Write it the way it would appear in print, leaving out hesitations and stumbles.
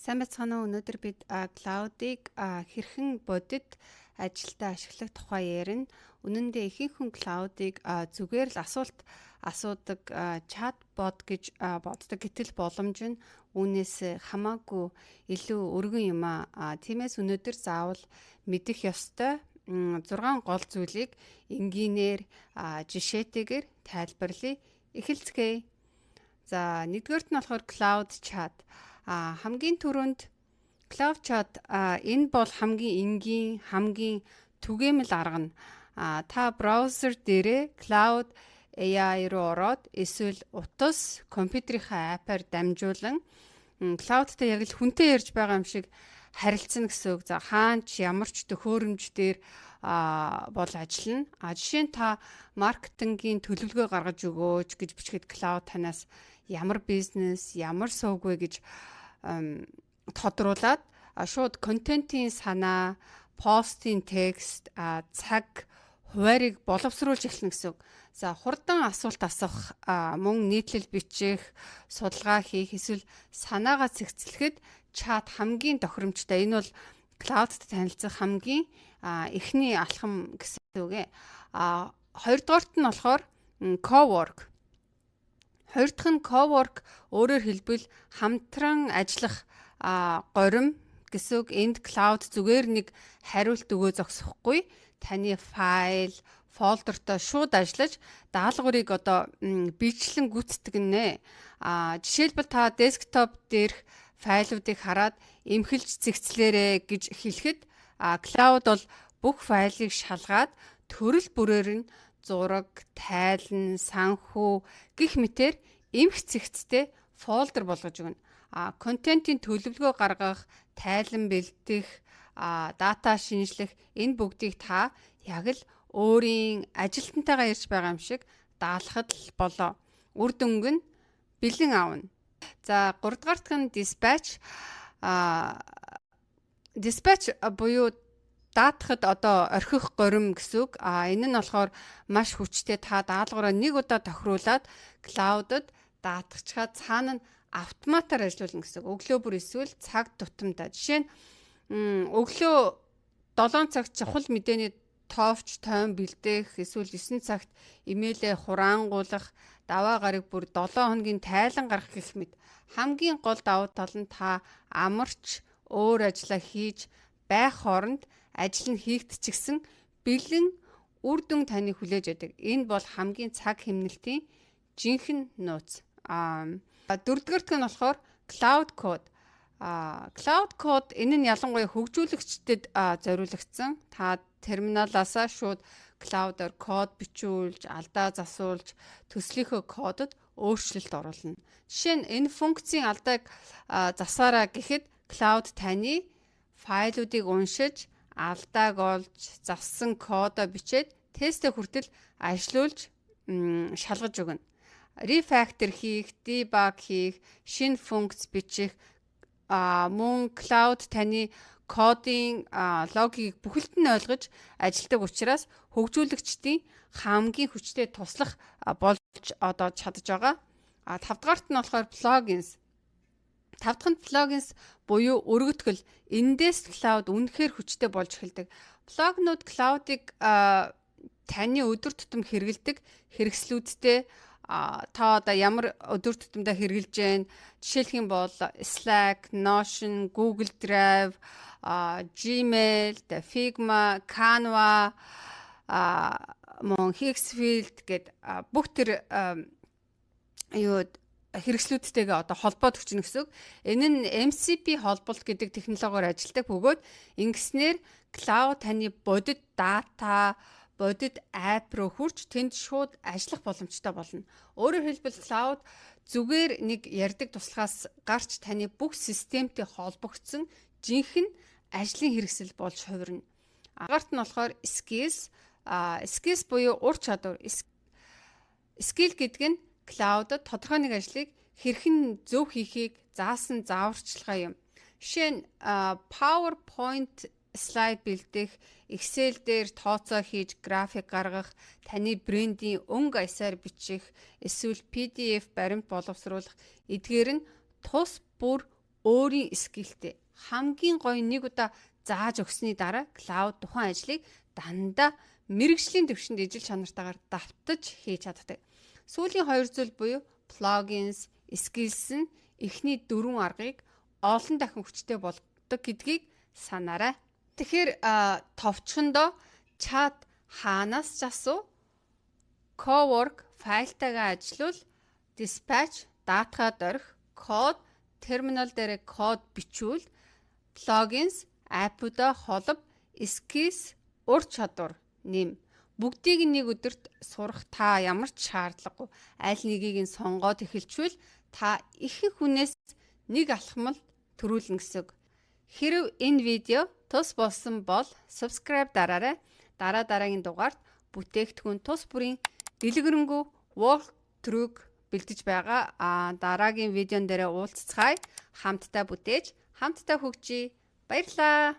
Сайн байцгаана уу? Өнөөдөр бид клаудыг хэрхэн бодит ажилдаа ашиглах тухай ярина. Үнэн дээр ихэнх хүн клаудыг зүгээр л асуулт асуудаг чатбот гэж боддог. Гэтэл боломж нь үүнээс хамаагүй илүү өргөн юм аа. Тиймээс өнөөдөр заавал мэдэх ёстой 6 гол зүйлийг энгийнээр жишээтэйгээр тайлбарлая. Эхэлцгээе. За, нэгдүгээрт нь болохоор cloud chat. Хамгийн түрүүнд cloud chat энэ бол хамгийн энгийн, хамгийн түгээмэл арга нь. Та браузер дээрээ cloud AI руу ороод эсвэл утас компьютерийнхаа апаар дамжуулан cloud-тай яг л хүнтэй ярьж байгаа юм шиг харилцана гэсэн үг. За, хаач ямар ч төхөөрөмж дээр бол ажиллана. Жишээ нь та маркетингийн төлөвлөгөө гаргаж өгөөч гэж бичгээд cloud танаас ямар бизнес, ямар сувг вэ гэж тодруулаад шууд контентын санаа, постын текст, цаг, хуваарийг боловсруулж эхэлнэ гэсэн үг. За, хурдан асуулт асуух, мөн нийтлэл бичих, судалгаа хийх, эсвэл санаагаа цэгцлэхэд чат хамгийн тохиромжтой. Энэ бол cloud-д танилцах хамгийн эхний алхам гэсэн үг ээ. Хоёрдугаарт нь болохоор cowork. Хоёр дахь нь cowork өөрөөр хэлбэл хамтран ажиллах горим гэсэн үг. Энд cloud зүгээр нэг хариулт өгөө зогсохгүй. Таны файл, фолдертой шууд ажиллаж даалгаврыг бичлэн гүйцэтгэнэ. Жишээлбэл та десктоп дээрх файлуудыг хараад эмхэлж цэгцлээрэ гэж хэлэхэд cloud бол бүх файлыг шалгаад төрөл бүрээр нь зураг, тайлан, санхүү гэх мэтээр эмх цэгцтэй фолдер болгож өгнө. Контентын төлөвлөгөө гаргах, тайлан бэлдэх, дата шинжлэх энэ бүгдийг та яг л өөрийн ажилтнтайгаа ярьж байгаа юм шиг даалгахад л болоо. Үр дүнг нь бэлэн аавна. За, 3 дугаарт нь dispatch. Dispatch буюу даатахад орхих горим гэсэн үг. Энэ нь болохоор маш хүчтэй. Та даалгавраа нэг удаа тохируулаад cloud-д даатгачаад цаана нь автоматар ажиллуулна гэсэн үг. Өглөө бүр эсвэл цаг тутамдаа. Жишээ нь өглөө 7 цагт чухал мэдээний тоовч тойм бэлдэх, эсвэл 9 цагт имэйлээ хураангуулах, даваа гараг бүр 7 хоногийн тайлан гарах гэх мэт. Хамгийн гол давуу тал нь та амарч өөр ажиллаа хийж байх хооронд ажил нь хийгдчихсэн бэлэн үр дүн таны хүлээж байдаг. Энэ бол хамгийн цаг хэмнэлтийн жинхэнэ нууц. Дөрөвдүгээрт нь болохоор cloud code. Cloud code энэ нь ялангуяа хөгжүүлэгчдэд зориулагдсан. Та терминалаасаа шууд cloud-оор код бичүүлж, алдаа засуулж, төслийнхөө кодод өөрчлөлт оруулна. Жишээ нь энэ функцийн алдааг засаараа гэхэд cloud таны файлуудыг уншиж, алдааг олж, зассан кодоо бичээд тестэ хүртэл ажилуулж шалгаж өгнө. Refactor хийх, debug хийх, шинэ функц бичих, мөн cloud таны кодын логикийг бүхэлд нь ойлгож ажилдаг учраас хөгжүүлэгчдийн хамгийн хүчтэй туслах болж чадж байгаа. 5 дугаарт нь болохоор plugins. 5 дахь нь plugins буюу өргөтгөл. Эндээс cloud үнэхээр хүчтэй болж эхэлдэг. Plugin-ууд cloud-ыг таны өдөр тутам хэрэгэлдэг хэрэгслүүдтэй та ямар өдөр тутамдаа хэрэгжилж байна? Жишээлх юм бол Slack, Notion, Google Drive, Gmail, Figma, Canva, мөн Hexfield гэд бүх тэр хэрэгслүүдтэйгээ холбоод өгчнө гэсэн үг. Энэ нь MCP холболт гэдэг технологиор ажилладаг бөгөөд ингэснээр cloud таны бодит дата, бодит app руу хурж тэнд шууд ажиллах боломжтой болно. Өөрөөр хэлбэл cloud зүгээр нэг ярьдаг туслагаас гарч таны бүх системтэй холбогдсон жинхэнэ ажлын хэрэгсэл болж хувирна. Агаарт нь болохоор skills. Skills буюу ур чадвар. Skill гэдэг нь cloud-д тодорхой нэг ажлыг хэрхэн зөв хийхийг заасан зааварчилгаа юм. Жишээ нь PowerPoint слайд бэлдэх, Excel дээр тооцоо хийж график гаргах, таны брендийн өнгө аясаар бичих, эсвэл PDF баримт боловсруулах эдгээр нь тус бүр өөрийн скиллтэй хамгийн гоё нэг удаа зааж өгсөний дараа клауд тухайн ажлыг дандаа мэрэгжлийн төвшөнд ижил чанартайгаар давтаж хийж чаддаг. Сүүлийн 2 зүйл буюу plugins, skills нь эхний 4 аргыг олон дахин хүчтэй болгодог гэдгийг санаарай. Тэгэхээр товчхондоо чат хаанаас ч асуу, Cowork файлтайгаа ажиллавал, Dispatch даатгаад орхи, код терминал дээр код бичвэл, plugins аппудаа холб, skills ур чадвар нэм. Бүгдийг нэг өдөрт сурах та ямар ч шаардлагагүй. Аль нэгийг нь сонгоод эхэлчихвэл та ихэнх хүнээс нэг алхмал төрүүлнэ гэсэн. Хэрв энэ видео тус болсон бол subscribe дараарай. Дараагийн дугаард бүтээгдэхүүн тус бүрийн дэлгэрэнгүй walkthrough бэлдэж байгаа. Дараагийн видеон дээр уулзцгаая. Хамтдаа бүтээж, хамтдаа хөгжиж. Баярлалаа.